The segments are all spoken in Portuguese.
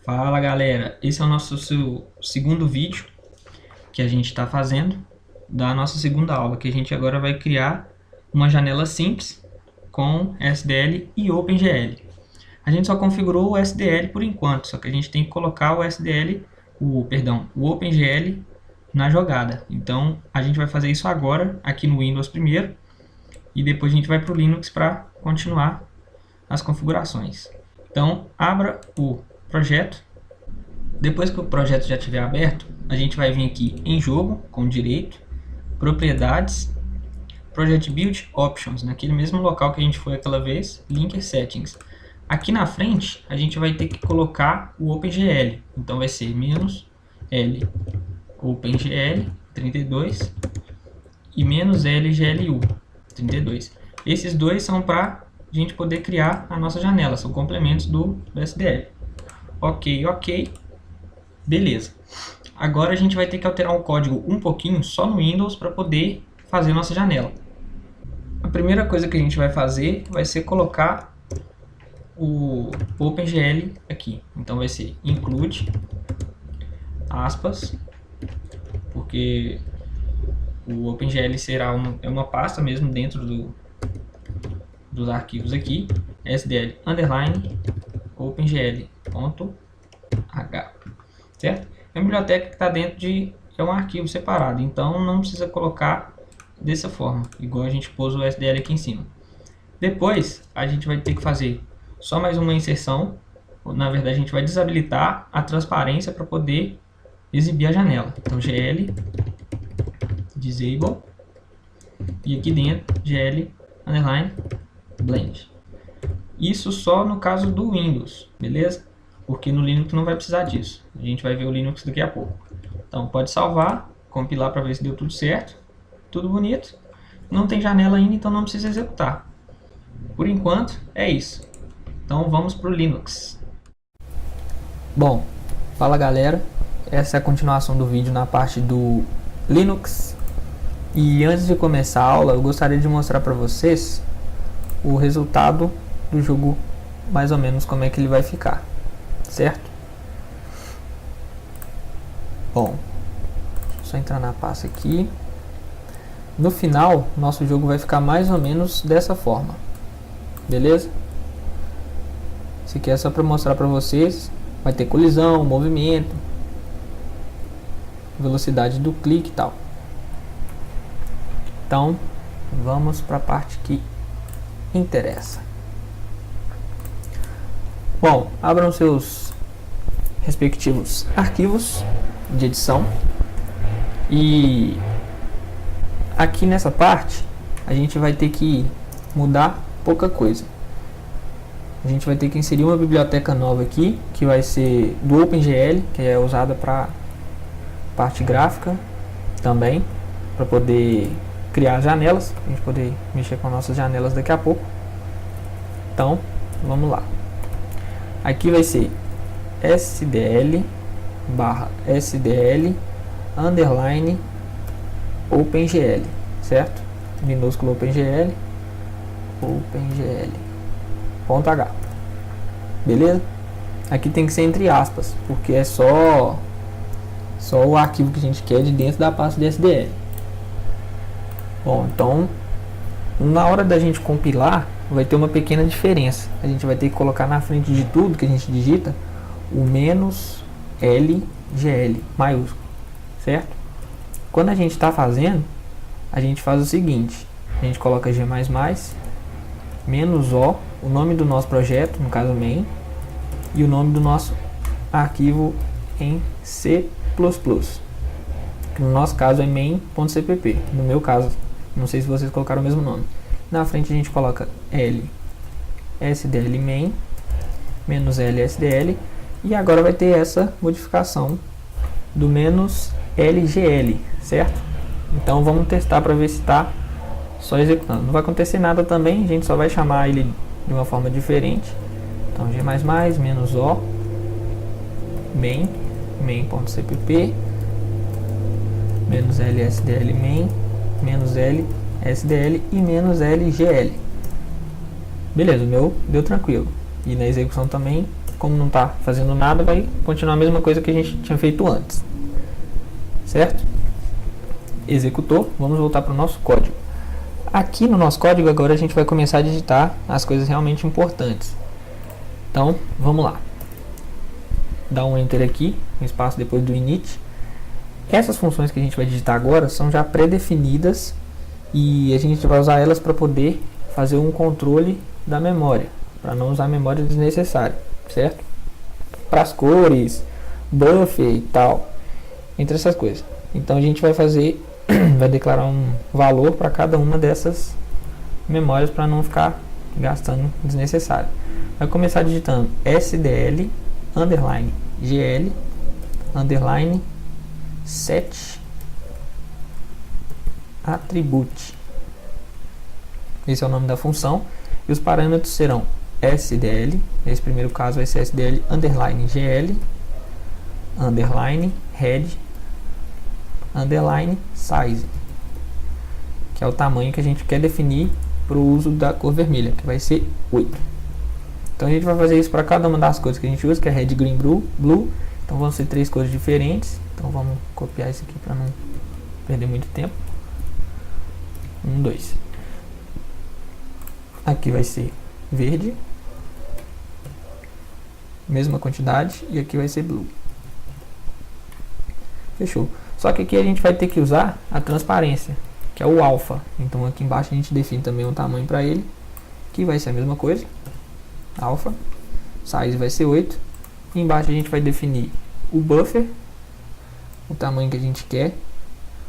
Fala galera, esse é o nosso segundo vídeo que a gente está fazendo da nossa segunda aula, que a gente agora vai criar uma janela simples com SDL e OpenGL. A gente só configurou o SDL por enquanto, só que a gente tem que colocar o SDL, o OpenGL na jogada. Então a gente vai fazer isso agora aqui no Windows primeiro e depois a gente vai para o Linux para continuar as configurações. Então abra o projeto. Depois que o projeto já estiver aberto, a gente vai vir aqui em jogo, com direito, propriedades, Project Build Options, naquele mesmo local que a gente foi aquela vez, Linker Settings. Aqui na frente, a gente vai ter que colocar o OpenGL, então vai ser "-l OpenGL 32 e "-l GLU 32. Esses dois são para a gente poder criar a nossa janela, são complementos do SDL. Ok. Beleza. Agora a gente vai ter que alterar o código um pouquinho só no Windows para poder fazer nossa janela. A primeira coisa que a gente vai fazer vai ser colocar o OpenGL aqui. Então vai ser include aspas, porque o OpenGL será uma pasta mesmo dentro dos arquivos aqui, SDL underline OpenGL.h. certo? É uma biblioteca que está dentro é um arquivo separado, então não precisa colocar dessa forma, igual a gente pôs o SDL aqui em cima. Depois a gente vai ter que fazer só mais uma inserção, na verdade a gente vai desabilitar a transparência para poder exibir a janela. Então gl disable e aqui dentro gl underline blend. Isso só no caso do Windows, beleza? Porque no Linux não vai precisar disso. A gente vai ver o Linux daqui a pouco. Então pode salvar, compilar para ver se deu tudo certo. Tudo bonito. Não tem janela ainda, então não precisa executar. Por enquanto é isso. Então vamos para o Linux. Bom, fala galera. Essa é a continuação do vídeo na parte do Linux. E antes de começar a aula, eu gostaria de mostrar para vocês o resultado do jogo, mais ou menos como é que ele vai ficar. Certo? Bom, só entrar na pasta aqui. No final, nosso jogo vai ficar mais ou menos dessa forma. Beleza? Isso aqui é só para mostrar para vocês. Vai ter colisão, movimento, velocidade do clique e tal. Então, vamos para a parte que interessa. Bom, abram seus respectivos arquivos de edição e aqui nessa parte a gente vai ter que mudar pouca coisa. A gente vai ter que inserir uma biblioteca nova aqui, que vai ser do OpenGL, que é usada para parte gráfica também, para poder criar janelas, a gente poder mexer com nossas janelas daqui a pouco. Então, vamos lá. Aqui vai ser SDL /SDL underline OpenGL, certo? Minúsculo OpenGL .h. Beleza? Aqui tem que ser entre aspas, porque é só o arquivo que a gente quer de dentro da pasta de SDL. Bom, então na hora da gente compilar vai ter uma pequena diferença. A gente vai ter que colocar na frente de tudo que a gente digita o "-lgl" maiúsculo, certo? Quando a gente está fazendo, a gente faz o seguinte: a gente coloca G++, -O, o nome do nosso projeto, no caso main, e o nome do nosso arquivo em C++, que no nosso caso é main.cpp. No meu caso, não sei se vocês colocaram o mesmo nome. Na frente a gente coloca L SDL main -L SDL, e agora vai ter essa modificação do -LGL, certo? Então vamos testar para ver se está só executando. Não vai acontecer nada também, a gente só vai chamar ele de uma forma diferente. Então G++, -O main.cpp -L SDL main -L SDL e -LGL. Beleza, o meu deu tranquilo. E na execução também como não está fazendo nada, vai continuar a mesma coisa que a gente tinha feito antes, certo? Executou, vamos voltar para o nosso código. Aqui no nosso código agora a gente vai começar a digitar as coisas realmente importantes. Então, vamos lá. Dá um Enter aqui, um espaço depois do init. Essas funções que a gente vai digitar agora são já pré-definidas e a gente vai usar elas para poder fazer um controle da memória, para não usar memória desnecessária, certo? Para as cores, buffer e tal, entre essas coisas. Então a gente vai fazer, vai declarar um valor para cada uma dessas memórias para não ficar gastando desnecessário. Vai começar digitando SDL underline GL underline set attribute. Esse é o nome da função e os parâmetros serão SDL, nesse primeiro caso vai ser SDL underline GL underline head underline size, que é o tamanho que a gente quer definir para o uso da cor vermelha, que vai ser 8. Então a gente vai fazer isso para cada uma das cores que a gente usa, que é red, green, blue. Então vão ser 3 cores diferentes. Então vamos copiar isso aqui para não perder muito tempo. 1, 2. Aqui vai ser verde, mesma quantidade, e aqui vai ser blue. Fechou. Só que aqui a gente vai ter que usar a transparência, que é o alpha. Então aqui embaixo a gente define também um tamanho para ele, que vai ser a mesma coisa, alpha. Size vai ser 8. E embaixo a gente vai definir o buffer, o tamanho que a gente quer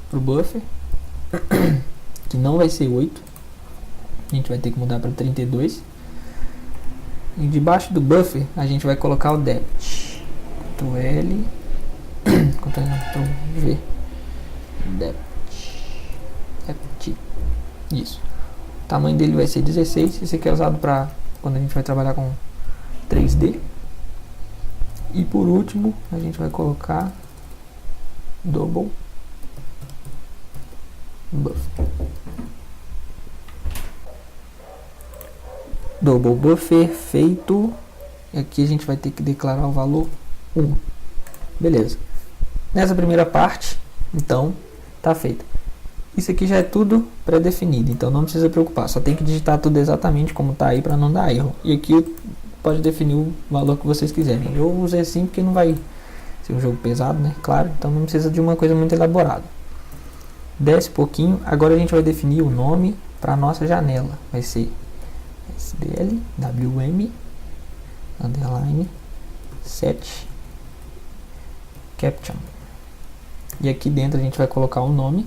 para o buffer, que não vai ser 8. A gente vai ter que mudar para 32. E debaixo do buffer a gente vai colocar o depth. Ctrl L, Ctrl V, depth. Isso. O tamanho dele vai ser 16. Esse aqui é usado para quando a gente vai trabalhar com 3D. E por último a gente vai colocar double buffer. Double buffer feito. E aqui a gente vai ter que declarar o valor 1. Beleza. Nessa primeira parte, então, tá feito. Isso aqui já é tudo pré-definido, então não precisa preocupar. Só tem que digitar tudo exatamente como tá aí para não dar erro. E aqui pode definir o valor que vocês quiserem. Eu usei assim porque não vai ser um jogo pesado, né? Claro, então não precisa de uma coisa muito elaborada. Desce um pouquinho. Agora a gente vai definir o nome para nossa janela. Vai ser SDL WM underline set caption. E aqui dentro a gente vai colocar o nome,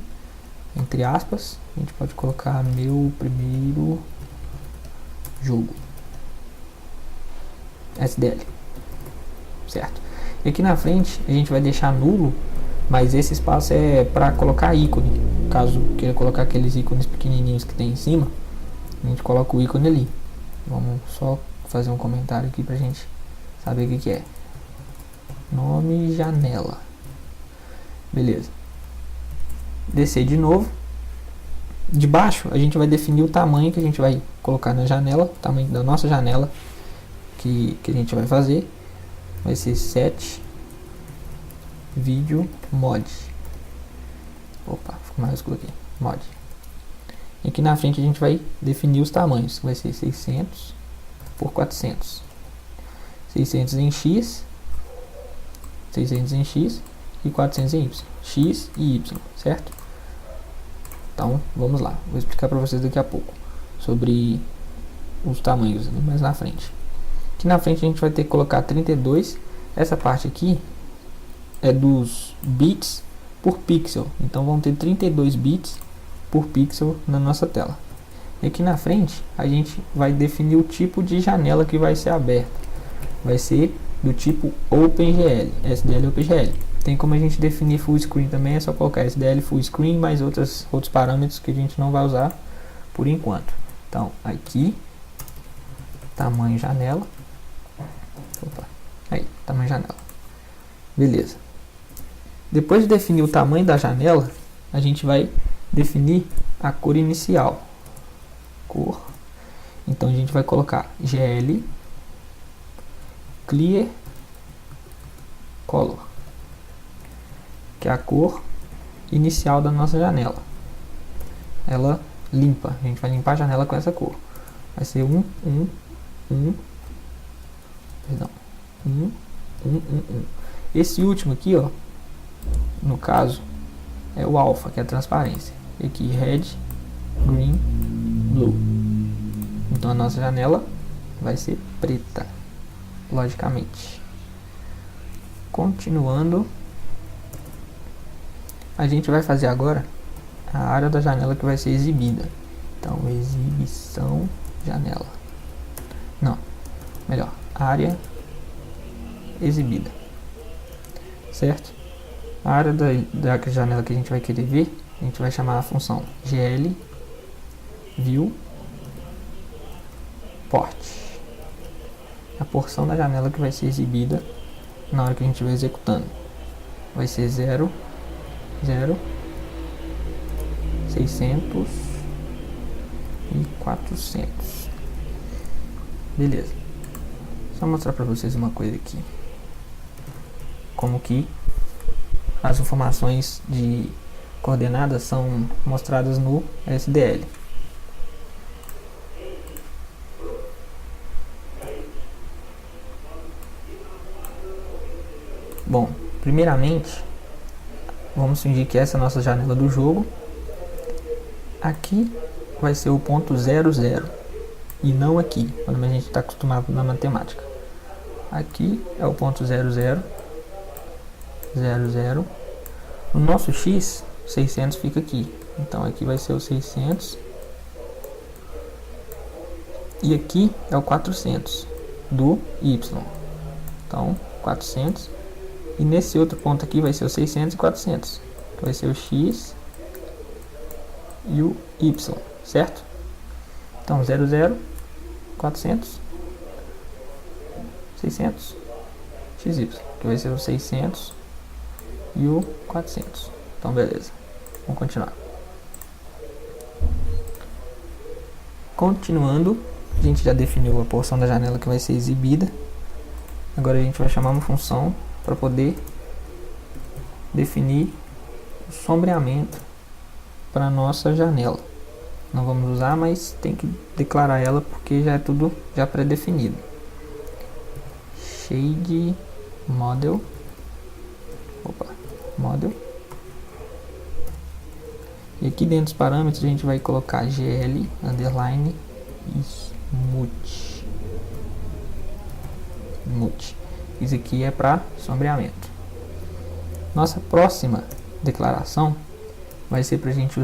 entre aspas. A gente pode colocar meu primeiro jogo, SDL, certo? E aqui na frente a gente vai deixar nulo, mas esse espaço é para colocar ícone. Caso queira colocar aqueles ícones pequenininhos que tem em cima, a gente coloca o ícone ali. Vamos só fazer um comentário aqui pra gente saber o que é. Nome janela. Beleza. Descer de novo. De baixo a gente vai definir o tamanho que a gente vai colocar na janela, o tamanho da nossa janela que a gente vai fazer. Vai ser set video mod. Opa, ficou maiúsculo aqui. Mod. E aqui na frente a gente vai definir os tamanhos. Vai ser 600 por 400. 600 em X, 600 em X e 400 em Y. X e Y, certo? Então, vamos lá. Vou explicar para vocês daqui a pouco sobre os tamanhos mais na frente. Aqui na frente a gente vai ter que colocar 32. Essa parte aqui é dos bits por pixel. Então, vão ter 32 bits por pixel na nossa tela. E aqui na frente a gente vai definir o tipo de janela que vai ser aberta. Vai ser do tipo OpenGL, SDL OpenGL. Tem como a gente definir full screen também, é só colocar SDL full screen mais outros parâmetros que a gente não vai usar por enquanto. Então aqui, tamanho janela. Opa, aí, tamanho janela. Beleza. Depois de definir o tamanho da janela, a gente vai definir a cor inicial. Cor. Então a gente vai colocar GL clear color, que é a cor inicial da nossa janela. Ela limpa, a gente vai limpar a janela com essa cor. Vai ser 1. Esse último aqui, ó, no caso, é o alpha, que é a transparência. E aqui, red, green, blue. Então a nossa janela vai ser preta, logicamente. Continuando, a gente vai fazer agora a área da janela que vai ser exibida. Então, exibição janela. Não, melhor, área exibida. Certo? A área da janela que a gente vai querer ver, a gente vai chamar a função gl view port. A porção da janela que vai ser exibida na hora que a gente estiver executando vai ser 0, 0, 600 e 400. Beleza. Só mostrar para vocês uma coisa aqui. Como que as informações de coordenadas são mostradas no SDL. Bom, primeiramente, vamos fingir que essa é a nossa janela do jogo. Aqui vai ser o ponto 00 e não aqui, quando a gente está acostumado na matemática. Aqui é o ponto 00, 00. O nosso x, 600, fica aqui. Então aqui vai ser o 600. E aqui é o 400 do y. Então, 400. E nesse outro ponto aqui vai ser o 600 e 400. Que vai ser o x e o y, certo? Então, 00, 400, 600, xy, que vai ser o 600 e o 400. Então, beleza. Vamos continuar. Continuando, a gente já definiu a porção da janela que vai ser exibida. Agora a gente vai chamar uma função para poder definir o sombreamento para nossa janela. Não vamos usar, mas tem que declarar ela porque já é tudo já pré-definido. Shade model. Model. E aqui dentro dos parâmetros a gente vai colocar gl underline smooth. Isso aqui é para sombreamento. Nossa próxima declaração vai ser para a gente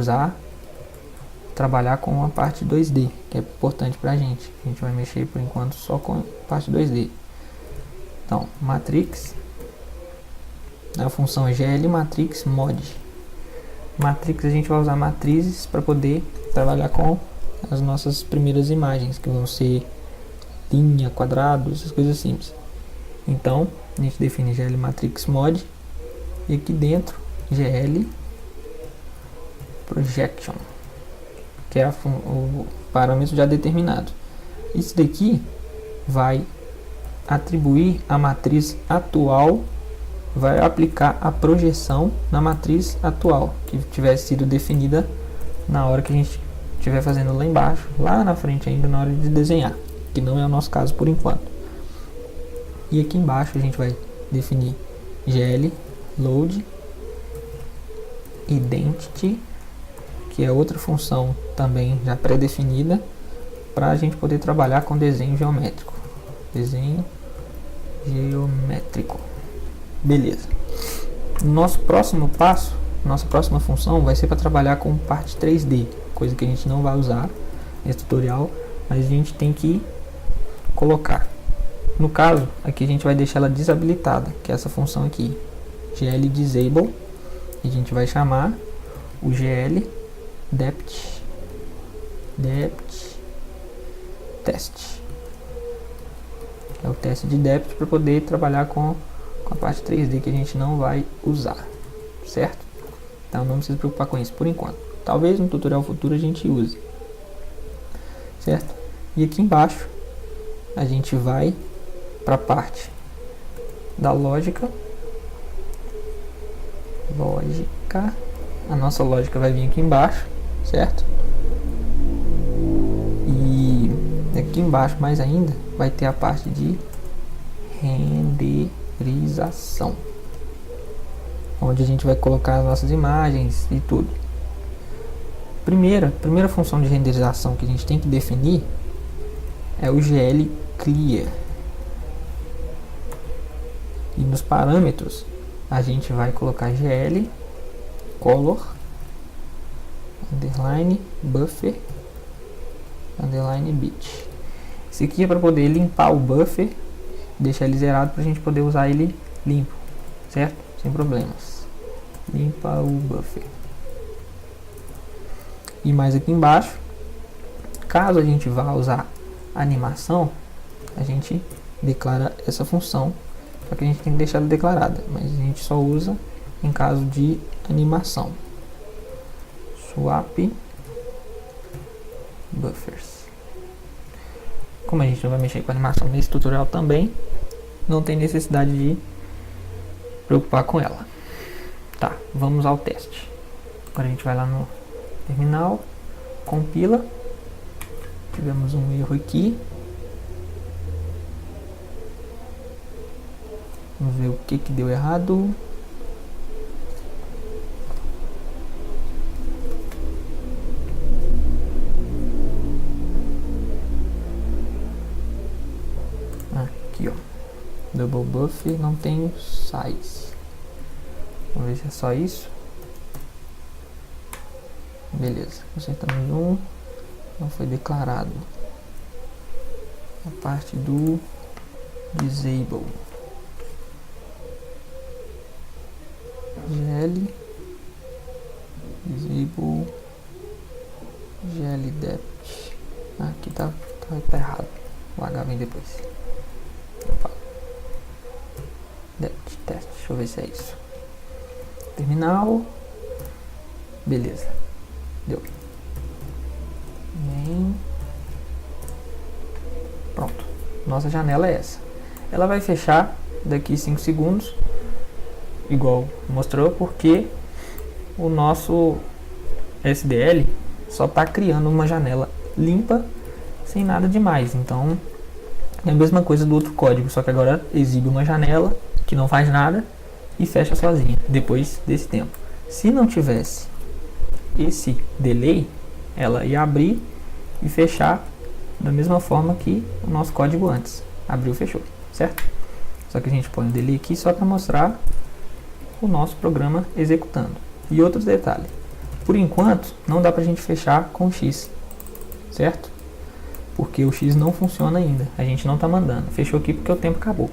trabalhar com a parte 2D, que é importante para a gente. A gente vai mexer por enquanto só com a parte 2D. Então, matrix, a função é gl matrix mod. Matrix, a gente vai usar matrizes para poder trabalhar com as nossas primeiras imagens, que vão ser linha, quadrado, essas coisas simples. Então, a gente define gl matrix mod e aqui dentro gl projection, que é o parâmetro já determinado. Isso daqui vai atribuir a matriz atual, vai aplicar a projeção na matriz atual, que tivesse sido definida na hora que a gente estiver fazendo lá embaixo, lá na frente ainda, na hora de desenhar, que não é o nosso caso por enquanto. E aqui embaixo a gente vai definir gl load identity, que é outra função também já pré-definida para a gente poder trabalhar com desenho geométrico. Desenho geométrico. Beleza. Nosso próximo passo, nossa próxima função vai ser para trabalhar com parte 3D, coisa que a gente não vai usar nesse tutorial, mas a gente tem que colocar. No caso, aqui a gente vai deixar ela desabilitada, que é essa função aqui, gl disable, e a gente vai chamar o gl depth test. É o teste de depth para poder trabalhar com a parte 3D que a gente não vai usar, certo? Então não precisa se preocupar com isso por enquanto. Talvez no tutorial futuro a gente use, certo? E aqui embaixo a gente vai para a parte da lógica. A nossa lógica vai vir aqui embaixo, certo? E aqui embaixo mais ainda vai ter a parte de renderização, onde a gente vai colocar as nossas imagens e tudo. Primeira função de renderização que a gente tem que definir é o GL Clear. E nos parâmetros a gente vai colocar GL color underline buffer underline bit. Esse aqui é para poder limpar o buffer, deixar ele zerado para a gente poder usar ele limpo, certo? Sem problemas. Limpa o buffer. E mais aqui embaixo, caso a gente vá usar animação, a gente declara essa função, só que a gente tem que deixar ela declarada, mas a gente só usa em caso de animação. Swap buffers. Como a gente não vai mexer com animação nesse tutorial também, não tem necessidade de preocupar com ela. Tá, vamos ao teste. Agora a gente vai lá no terminal, compila. Tivemos um erro aqui. Vamos ver o que deu errado. Aqui, ó. Double buff não tem size. Vamos ver se é só isso. Beleza, consertamos um. Não foi declarado. A parte do disable. GL disable GL depth. Aqui tá errado. O H vem depois. Opa. Depth test. Deixa eu ver se é isso. Terminal. Beleza. Deu. Pronto. Nossa janela é essa. Ela vai fechar daqui 5 segundos. Igual mostrou, porque o nosso SDL só está criando uma janela limpa, sem nada demais. Então é a mesma coisa do outro código, só que agora exibe uma janela que não faz nada e fecha sozinha depois desse tempo. Se não tivesse esse delay, ela ia abrir e fechar da mesma forma que o nosso código antes. Abriu, fechou, certo? Só que a gente põe um delay aqui só para mostrar o nosso programa executando. E outros detalhes, por enquanto não dá pra gente fechar com X, certo? Porque o X não funciona ainda, a gente não tá mandando. Fechou aqui porque o tempo acabou.